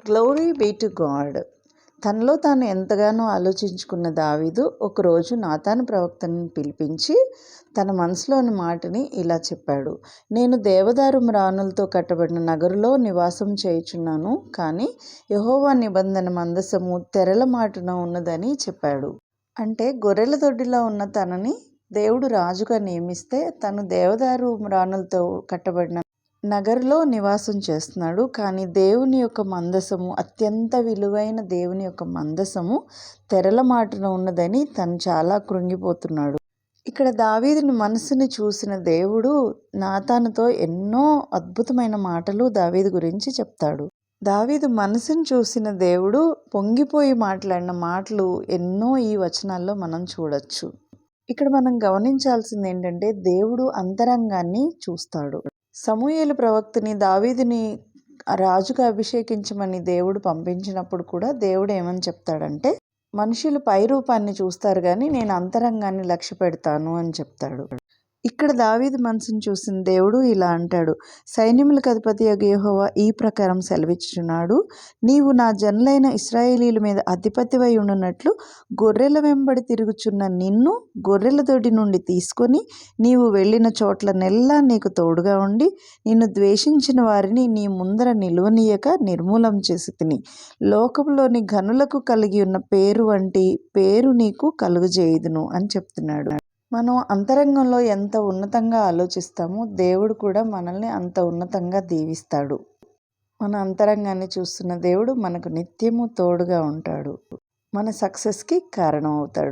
Glory be to God. తనలో తాను ఎంతగానో ఆలోచించుకున్న దావీదు ఒకరోజు నాతాను ప్రవక్తను పిలిపించి తన మనసులోని మాటని ఇలా చెప్పాడు. నేను దేవదారు మ్రానులతో కట్టబడిన నగరులో నివాసం చేయుచున్నాను, కానీ యెహోవా నిబంధన మందసము తెరల మాటున ఉన్నదని చెప్పాడు. అంటే గొర్రెల దొడ్డిలో ఉన్న తనని దేవుడు రాజుగా నియమిస్తే తను దేవదారు మ్రానులతో కట్టబడిన నగరులో నివాసం చేస్తున్నాడు. కానీ దేవుని యొక్క మందసము, అత్యంత విలువైన దేవుని యొక్క మందసము తెరల మాటున ఉన్నదని తను చాలా కృంగిపోతున్నాడు. ఇక్కడ దావీదుని మనసుని చూసిన దేవుడు నాతానుతో ఎన్నో అద్భుతమైన మాటలు దావీదు గురించి చెప్తాడు. దావీదు మనసుని చూసిన దేవుడు పొంగిపోయి మాట్లాడిన మాటలు ఎన్నో ఈ వచనాల్లో మనం చూడొచ్చు. ఇక్కడ మనం గమనించాల్సింది ఏంటంటే దేవుడు అంతరంగాన్ని చూస్తాడు. సమూయేలు ప్రవక్తని దావీదుని రాజుగా అభిషేకించమని దేవుడు పంపించినప్పుడు కూడా దేవుడు ఏమని చెప్తాడంటే, మనుషులు పై రూపాన్ని చూస్తారు కానీ నేను అంతరంగాన్ని లక్ష్య పెడతాను అని చెప్తాడు. ఇక్కడ దావీదు మనసును చూసిన దేవుడు ఇలా అంటాడు, సైన్యములకు అధిపతియగు యెహోవా ఈ ప్రకారం సెలవిచ్చుచున్నాడు, నీవు నా జనులైన ఇశ్రాయేలీయుల మీద అధిపతివై ఉండునట్లు గొర్రెల వెంబడి తిరుగుచున్న నిన్ను గొర్రెల దొడ్డి నుండి తీసుకొని నీవు వెళ్ళిన చోట్లనెల్లా నీకు తోడుగా ఉండి నిన్ను ద్వేషించిన వారిని నీ ముందర నిలువనీయక నిర్మూలం చేసి తిని లోకంలోని ఘనులకు కలిగి ఉన్న పేరు వంటి పేరు నీకు కలుగజేయుదును అని చెప్తున్నాడు. మనం అంతరంగంలో ఎంత ఉన్నతంగా ఆలోచిస్తామో దేవుడు కూడా మనల్ని అంత ఉన్నతంగా దీవిస్తాడు. మన అంతరంగాన్ని చూస్తున్న దేవుడు మనకు నిత్యము తోడుగా ఉంటాడు, మన సక్సెస్కి కారణం అవుతాడు.